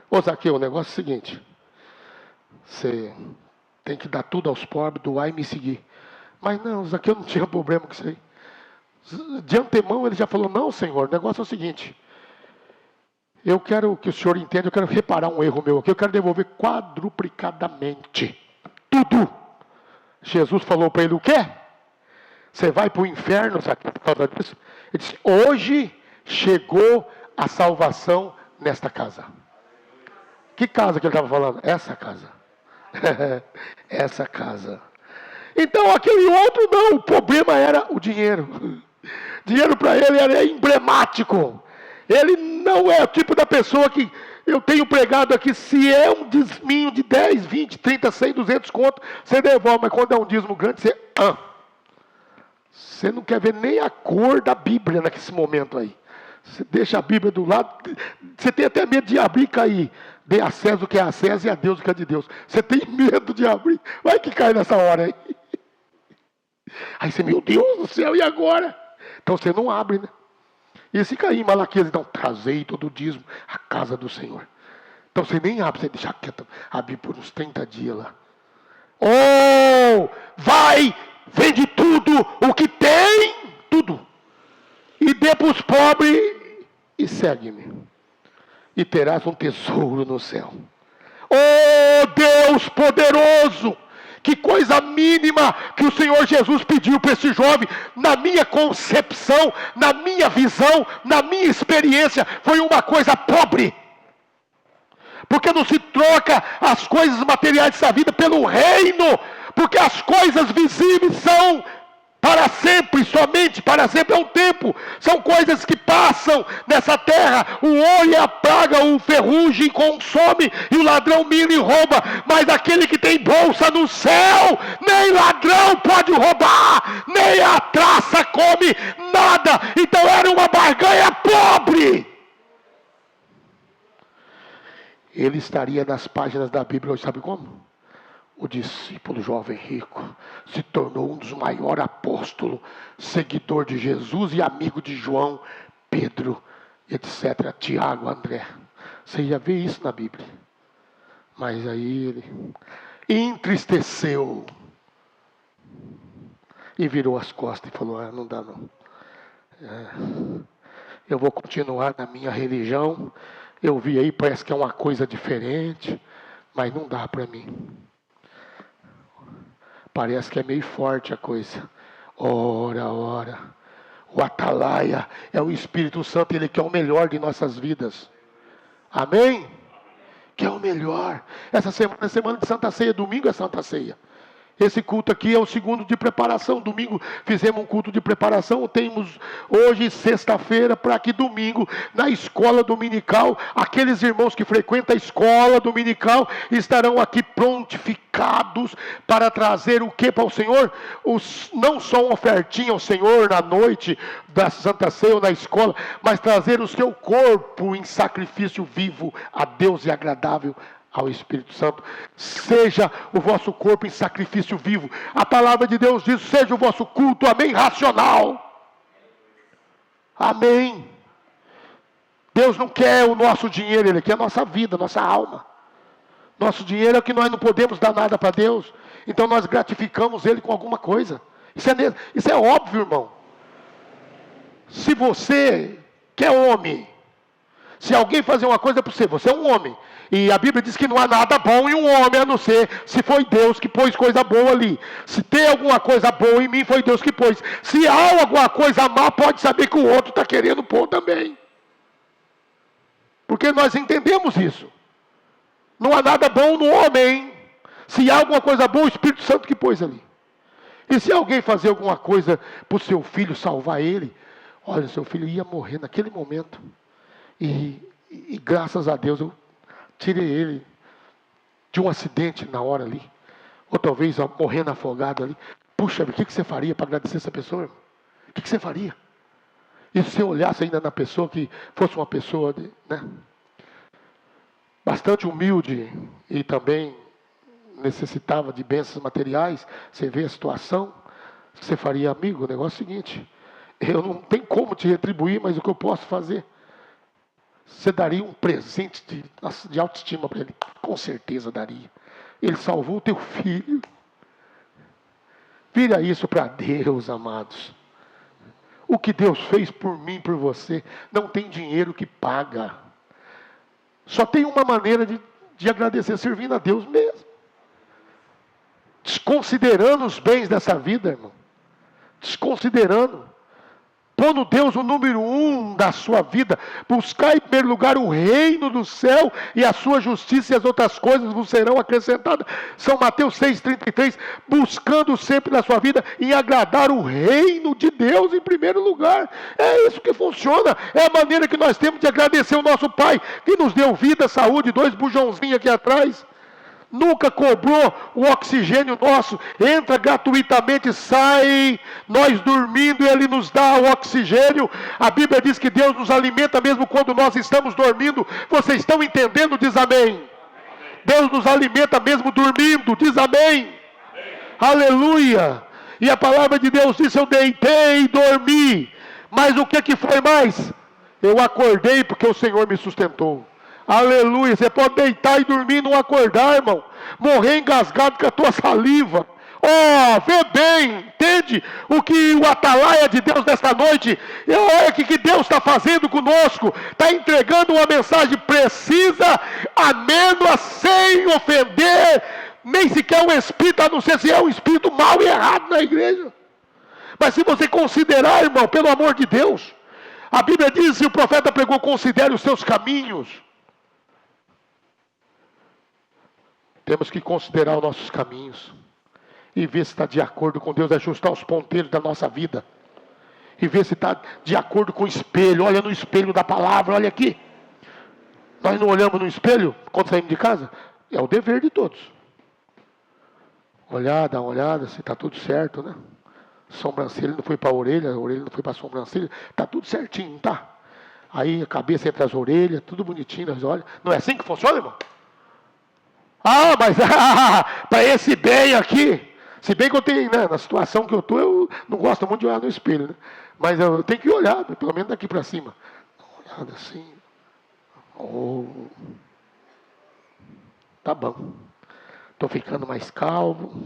Ô Zaqueu, o negócio é o seguinte. Você tem que dar tudo aos pobres, doar e me seguir. Mas não, Zaqueu não tinha problema com isso aí. De antemão ele já falou, não Senhor, o negócio é o seguinte. Eu quero que o Senhor entenda, eu quero reparar um erro meu aqui. Eu quero devolver quadruplicadamente tudo. Jesus falou para ele o quê? Você vai para o inferno, sabe, por causa disso? Ele disse, hoje chegou a salvação nesta casa. Que casa que ele estava falando? Essa casa. Essa casa. Então aquele outro não, o problema era o dinheiro. Dinheiro para ele era emblemático. Ele não é o tipo da pessoa que eu tenho pregado aqui, se é um dízimo de 10, 20, 30, 100, 200 conto, você devolve, mas quando é um dízimo grande, você não quer ver nem a cor da Bíblia nesse momento aí. Você deixa a Bíblia do lado, você tem até medo de abrir e cair. Dê a César o que é a César e a Deus o que é de Deus. Você tem medo de abrir, vai que cai nessa hora aí. Aí você, meu Deus do céu, e agora? Então você não abre, né? E se cair em Malaquias, então, trazei todo o dízimo à casa do Senhor. Então você nem abre, você deixa quieto, abre por uns 30 dias lá. Vai, vende tudo, o que tem, tudo. E dê para os pobres e segue-me. E terás um tesouro no céu. Deus poderoso! Que coisa mínima que o Senhor Jesus pediu para esse jovem. Na minha concepção, na minha visão, na minha experiência, foi uma coisa pobre. Porque não se troca as coisas materiais dessa vida pelo reino. Porque as coisas visíveis são para sempre, somente para sempre é um tempo. São coisas que passam nessa terra. O olho é a praga, o ferrugem consome e o ladrão mira e rouba. Mas aquele que tem bolsa no céu, nem ladrão pode roubar, nem a traça come nada. Então era uma barganha pobre. Ele estaria nas páginas da Bíblia hoje, sabe como? O discípulo jovem rico se tornou um dos maiores apóstolos, seguidor de Jesus e amigo de João, Pedro, etc. Tiago, André. Você ia ver isso na Bíblia. Mas aí ele entristeceu e virou as costas e falou, não dá não. Eu vou continuar na minha religião. Eu vi aí, parece que é uma coisa diferente, mas não dá para mim. Parece que é meio forte a coisa. Ora. O atalaia é o Espírito Santo, ele quer o melhor de nossas vidas. Amém? Quer o melhor. Essa semana é semana de Santa Ceia, domingo é Santa Ceia. Esse culto aqui é o segundo de preparação. Domingo fizemos um culto de preparação. Temos hoje, sexta-feira, para que domingo, na escola dominical, aqueles irmãos que frequentam a escola dominical estarão aqui prontificados para trazer o que para o Senhor? Não só uma ofertinha ao Senhor na noite da Santa Ceia ou na escola, mas trazer o seu corpo em sacrifício vivo a Deus e agradável ao Espírito Santo. Seja o vosso corpo em sacrifício vivo. A palavra de Deus diz: seja o vosso culto, amém, racional. Amém. Deus não quer o nosso dinheiro, Ele quer a nossa vida, a nossa alma. Nosso dinheiro é o que nós não podemos dar nada para Deus. Então nós gratificamos Ele com alguma coisa. Isso é óbvio, irmão. Se você que é homem, se alguém fazer uma coisa para você, você é um homem. E a Bíblia diz que não há nada bom em um homem, a não ser se foi Deus que pôs coisa boa ali. Se tem alguma coisa boa em mim, foi Deus que pôs. Se há alguma coisa má, pode saber que o outro está querendo pôr também. Porque nós entendemos isso. Não há nada bom no homem. Se há alguma coisa boa, o Espírito Santo que pôs ali. E se alguém fazer alguma coisa para o seu filho, salvar ele, olha, seu filho ia morrer naquele momento. E graças a Deus eu tirei ele de um acidente na hora ali. Ou talvez morrendo afogado ali. Puxa, o que você faria para agradecer essa pessoa, irmão? O que você faria? E se você olhasse ainda na pessoa, que fosse uma pessoa bastante humilde e também necessitava de bênçãos materiais, você vê a situação, você faria: amigo, o negócio é o seguinte, eu não tenho como te retribuir, mas o que eu posso fazer? Você daria um presente de autoestima para ele? Com certeza daria. Ele salvou o teu filho. Vira isso para Deus, amados. O que Deus fez por mim, por você, não tem dinheiro que paga. Só tem uma maneira de agradecer, servindo a Deus mesmo. Desconsiderando os bens dessa vida, irmão. Desconsiderando. Pondo Deus o número 1 da sua vida. Buscar em primeiro lugar o reino do céu e a sua justiça, e as outras coisas vos serão acrescentadas. São Mateus 6,33. Buscando sempre na sua vida em agradar o reino de Deus em primeiro lugar. É isso que funciona. É a maneira que nós temos de agradecer o nosso Pai, que nos deu vida, saúde, 2 bujãozinhos aqui atrás. Nunca cobrou o oxigênio nosso, entra gratuitamente, sai, nós dormindo, Ele nos dá o oxigênio. A Bíblia diz que Deus nos alimenta mesmo quando nós estamos dormindo. Vocês estão entendendo? Diz amém. Deus nos alimenta mesmo dormindo, diz amém. Aleluia. E a palavra de Deus diz: eu deitei e dormi, mas o que foi mais? Eu acordei porque o Senhor me sustentou. Aleluia. Você pode deitar e dormir e não acordar, irmão. Morrer engasgado com a tua saliva. Vê bem, entende o que o atalaia de Deus nesta noite? Olha o que Deus está fazendo conosco. Está entregando uma mensagem precisa, amêndoa, sem ofender nem sequer um espírito, a não ser se é um espírito mau e errado na igreja. Mas se você considerar, irmão, pelo amor de Deus, a Bíblia diz, e o profeta pregou: considere os seus caminhos. Temos que considerar os nossos caminhos e ver se está de acordo com Deus, ajustar os ponteiros da nossa vida e ver se está de acordo com o espelho. Olha no espelho da palavra, olha aqui. Nós não olhamos no espelho quando saímos de casa? É o dever de todos. Olhar, dar uma olhada, se está tudo certo, né? Sobrancelha não foi para a orelha não foi para a sobrancelha, está tudo certinho, não está? Aí a cabeça entre as orelhas, tudo bonitinho, nós olhamos. Não é assim que funciona, irmão? Mas para esse bem aqui, se bem que eu tenho, né, na situação que eu estou, eu não gosto muito de olhar no espelho, né? Mas eu tenho que olhar, pelo menos daqui para cima. Dá uma olhada assim. Tá bom. Estou ficando mais calvo,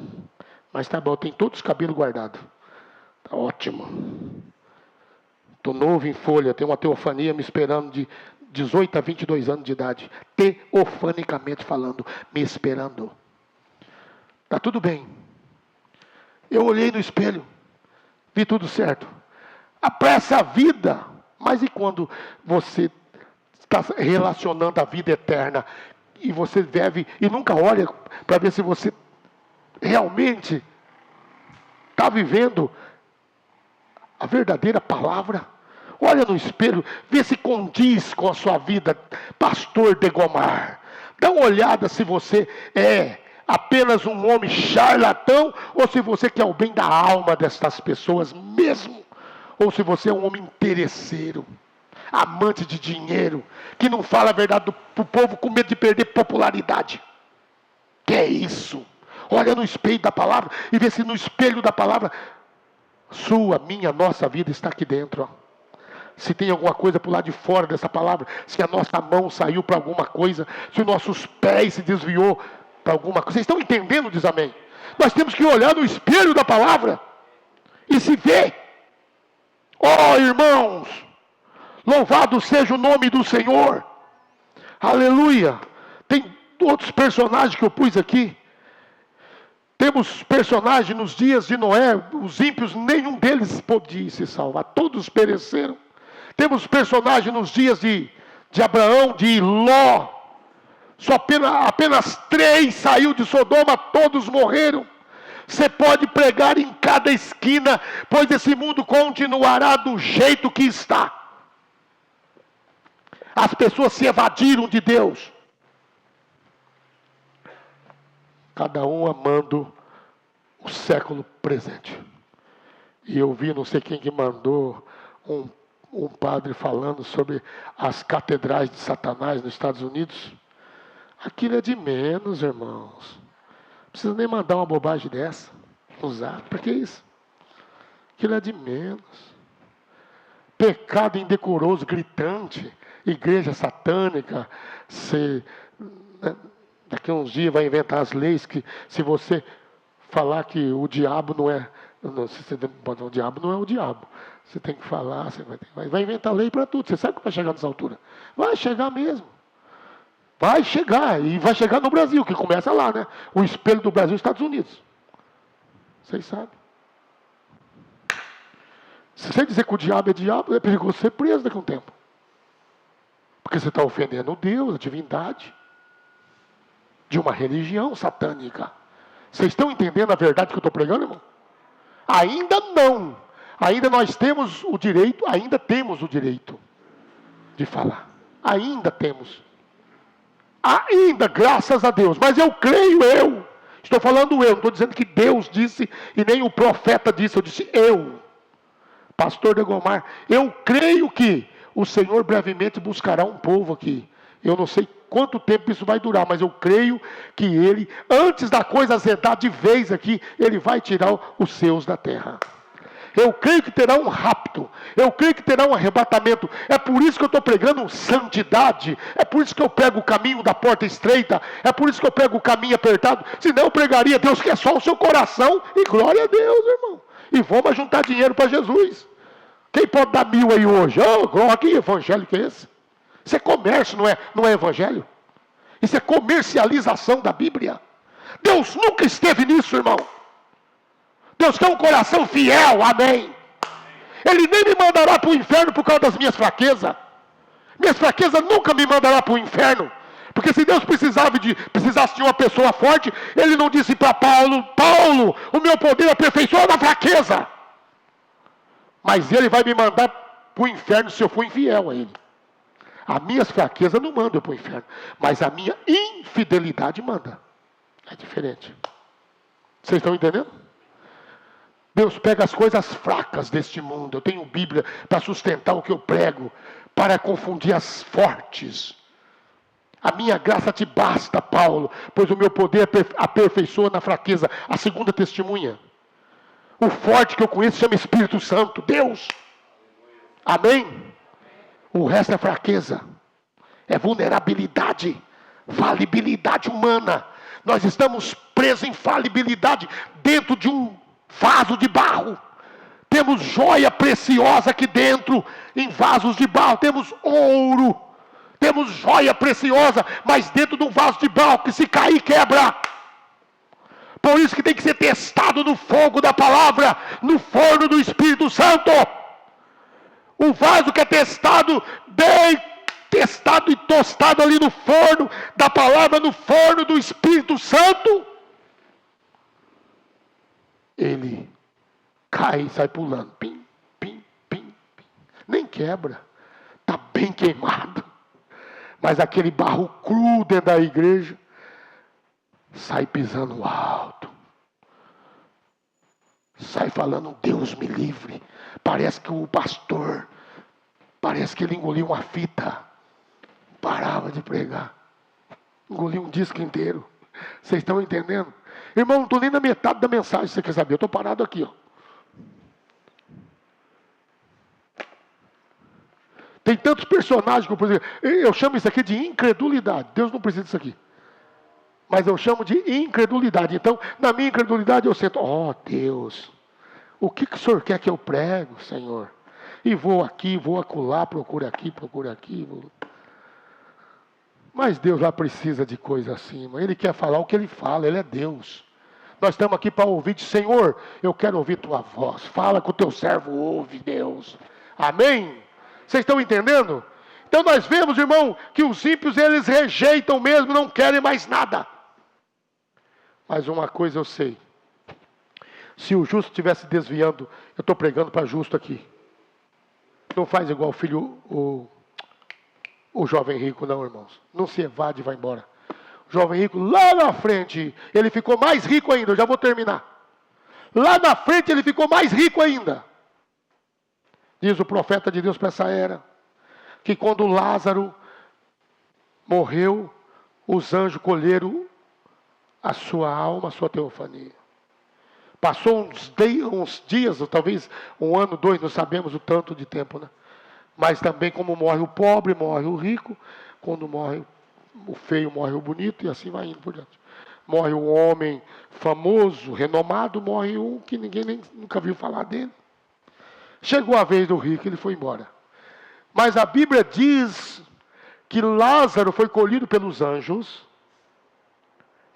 mas tá bom, tem todos os cabelos guardados. Tá ótimo. Estou novo em folha, tenho uma teofania me esperando de 18 a 22 anos de idade, teofanicamente falando, me esperando. Está tudo bem. Eu olhei no espelho, vi tudo certo. Apressa a vida. Mas e quando você está relacionando a vida eterna, e você deve, e nunca olha para ver se você realmente está vivendo a verdadeira palavra? Olha no espelho, vê se condiz com a sua vida, pastor Degomar. Dá uma olhada se você é apenas um homem charlatão, ou se você quer o bem da alma destas pessoas mesmo, ou se você é um homem interesseiro, amante de dinheiro, que não fala a verdade para o povo com medo de perder popularidade. Que é isso? Olha no espelho da palavra e vê se no espelho da palavra sua, minha, nossa vida está aqui dentro. Se tem alguma coisa por lado de fora dessa palavra, se a nossa mão saiu para alguma coisa, se os nossos pés se desviou para alguma coisa. Vocês estão entendendo? Diz amém. Nós temos que olhar no espelho da palavra e se ver. Oh, irmãos, louvado seja o nome do Senhor. Aleluia. Tem outros personagens que eu pus aqui. Temos personagens nos dias de Noé, os ímpios, nenhum deles podia se salvar, todos pereceram. Temos personagens nos dias de Abraão, de Ló, só apenas 3 saiu de Sodoma, todos morreram. Você pode pregar em cada esquina, pois esse mundo continuará do jeito que está. As pessoas se evadiram de Deus. Cada um amando o século presente. E eu vi, não sei quem que mandou, um padre falando sobre as catedrais de Satanás nos Estados Unidos. Aquilo é de menos, irmãos. Não precisa nem mandar uma bobagem dessa. Usar, por que isso? Aquilo é de menos. Pecado indecoroso, gritante, igreja satânica. Daqui a uns dias vai inventar as leis que se você falar que o diabo não é... o diabo não é o diabo. Você tem que falar, você vai inventar lei para tudo. Você sabe que vai chegar nessa altura? Vai chegar mesmo. Vai chegar, e vai chegar no Brasil, que começa lá, né? O espelho do Brasil, Estados Unidos. Vocês sabem. Se você dizer que o diabo, é perigoso ser preso daqui a um tempo. Porque você está ofendendo Deus, a divindade, de uma religião satânica. Vocês estão entendendo a verdade que eu estou pregando, irmão? Ainda não. Ainda temos o direito de falar. Ainda temos. Ainda, graças a Deus. Mas eu creio, estou falando não estou dizendo que Deus disse e nem o profeta disse, eu disse eu. Pastor Degomar, eu creio que o Senhor brevemente buscará um povo aqui. Eu não sei quanto tempo isso vai durar, mas eu creio que Ele, antes da coisa azedar de vez aqui, Ele vai tirar os seus da terra. Eu creio que terá um rapto. Eu creio que terá um arrebatamento. É por isso que eu estou pregando santidade. É por isso que eu prego o caminho da porta estreita. É por isso que eu prego o caminho apertado. Senão eu pregaria, Deus quer só o seu coração. E glória a Deus, irmão. E vamos juntar dinheiro para Jesus. Quem pode dar 1000 aí hoje? Oh, glória, que evangelho que é esse? Isso é comércio, não é evangelho? Isso é comercialização da Bíblia. Deus nunca esteve nisso, irmão. Deus quer um coração fiel, amém. Ele nem me mandará para o inferno por causa das minhas fraquezas. Minhas fraquezas nunca me mandará para o inferno. Porque se Deus precisasse de uma pessoa forte, Ele não disse para Paulo, o meu poder aperfeiçoa na fraqueza. Mas Ele vai me mandar para o inferno se eu for infiel a Ele. As minhas fraquezas não mandam para o inferno, mas a minha infidelidade manda. É diferente. Vocês estão entendendo? Deus pega as coisas fracas deste mundo. Eu tenho Bíblia para sustentar o que eu prego, para confundir as fortes. A minha graça te basta, Paulo, pois o meu poder aperfeiçoa na fraqueza. A segunda testemunha. O forte que eu conheço chama Espírito Santo, Deus. Amém? O resto é fraqueza, é vulnerabilidade, falibilidade humana. Nós estamos presos em falibilidade dentro de um vaso de barro. Temos joia preciosa aqui dentro, em vasos de barro. Temos ouro, temos joia preciosa, mas dentro de um vaso de barro que se cair quebra. Por isso que tem que ser testado no fogo da palavra, no forno do Espírito Santo. O vaso que é testado, bem testado e tostado ali no forno da palavra, no forno do Espírito Santo. ele cai e sai pulando. Pim, pim, pim, pim. Nem quebra. Está bem queimado. Mas aquele barro cru dentro da igreja sai pisando alto. Sai falando, Deus me livre. Parece que o pastor, parece que ele engoliu uma fita. Parava de pregar. Engoliu um disco inteiro. Vocês estão entendendo? Irmão, não estou nem na metade da mensagem, você quer saber? Eu estou parado aqui, ó. Tem tantos personagens que eu chamo isso aqui de incredulidade. Deus não precisa disso aqui. Mas eu chamo de incredulidade. Então, na minha incredulidade eu sento, Deus, o que o Senhor quer que eu prego, Senhor? E vou aqui, vou acolá, procuro aqui. Mas Deus lá precisa de coisa acima. Ele quer falar o que Ele fala, Ele é Deus. Nós estamos aqui para ouvir, Senhor, eu quero ouvir Tua voz. Fala com o Teu servo, ouve, Deus. Amém? Vocês estão entendendo? Então nós vemos, irmão, que os ímpios eles rejeitam mesmo, não querem mais nada. Mas uma coisa eu sei. Se o justo estivesse desviando, eu estou pregando para justo aqui. Não faz igual o filho, o jovem rico, não, irmãos. Não se evade e vai embora. O jovem rico, lá na frente, ele ficou mais rico ainda. Eu já vou terminar. Lá na frente ele ficou mais rico ainda. Diz o profeta de Deus para essa era, que quando Lázaro morreu, os anjos colheram a sua alma, a sua teofania. Passou uns dias, ou talvez um ano, 2, não sabemos o tanto de tempo, né? Mas também como morre o pobre, morre o rico, quando morre o feio, morre o bonito, e assim vai indo por diante. Morre um homem famoso, renomado, morre um que ninguém nunca viu falar dele. Chegou a vez do rico, ele foi embora. Mas a Bíblia diz que Lázaro foi colhido pelos anjos.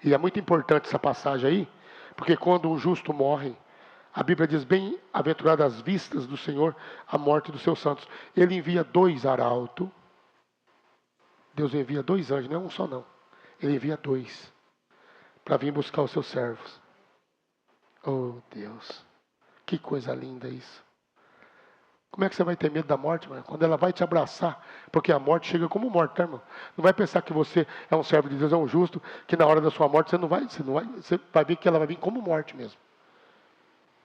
E é muito importante essa passagem aí, porque quando um justo morre, a Bíblia diz, bem-aventuradas as vistas do Senhor, a morte dos seus santos. Ele envia 2 arautos. Deus envia 2 anjos, não é um só não. Ele envia 2 para vir buscar os seus servos. Oh Deus, que coisa linda isso. Como é que você vai ter medo da morte, mano? Quando ela vai te abraçar, porque a morte chega como morte, tá, irmão? Não vai pensar que você é um servo de Deus, é um justo, que na hora da sua morte você vai ver que ela vai vir como morte mesmo.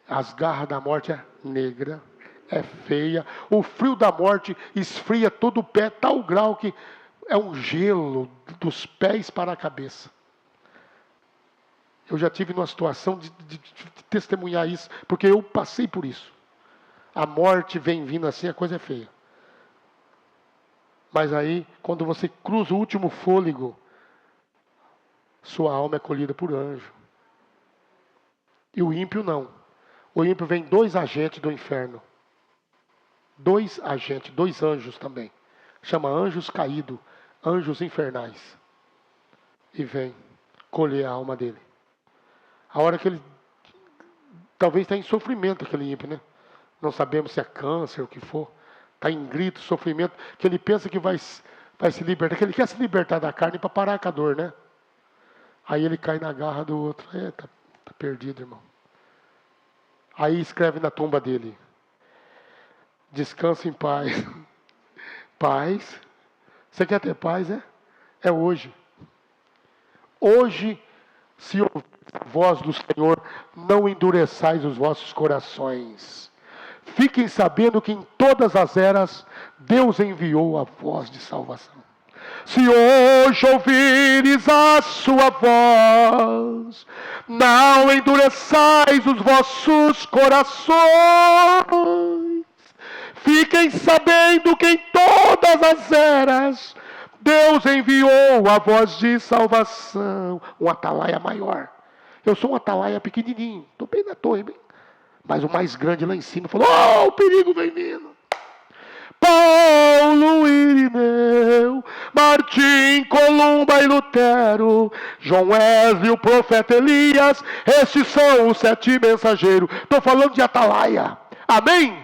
As garras da morte é negra, é feia. O frio da morte esfria todo o pé, tal grau que é um gelo dos pés para a cabeça. Eu já tive numa situação de testemunhar isso, porque eu passei por isso. A morte vem vindo assim, a coisa é feia. Mas aí, quando você cruza o último fôlego, sua alma é colhida por anjo. E o ímpio não. O ímpio vem 2 agentes do inferno. 2 agentes, 2 anjos também. Chama anjos caídos, anjos infernais. E vem colher a alma dele. A hora que ele talvez está em sofrimento, aquele ímpio, né? Não sabemos se é câncer, o que for. Está em grito, sofrimento, que ele pensa que vai se libertar, que ele quer se libertar da carne para parar com a dor, né? Aí ele cai na garra do outro. Tá perdido, irmão. Aí escreve na tumba dele: descansa em paz. Paz? Você quer ter paz, é? É hoje. Hoje, se ouvir a voz do Senhor, não endureçais os vossos corações. Fiquem sabendo que em todas as eras Deus enviou a voz de salvação. Se hoje ouvires a sua voz, não endureçais os vossos corações. Fiquem sabendo que em todas as eras Deus enviou a voz de salvação. Um atalaia maior. Eu sou um atalaia pequenininho, estou bem na torre, bem. Mas o mais grande lá em cima falou: o perigo vem vindo. Paulo, Irineu, Martim, Columba e Lutero, João Wesley, o profeta Elias, esses são os 7 mensageiros. Estou falando de atalaia. Amém?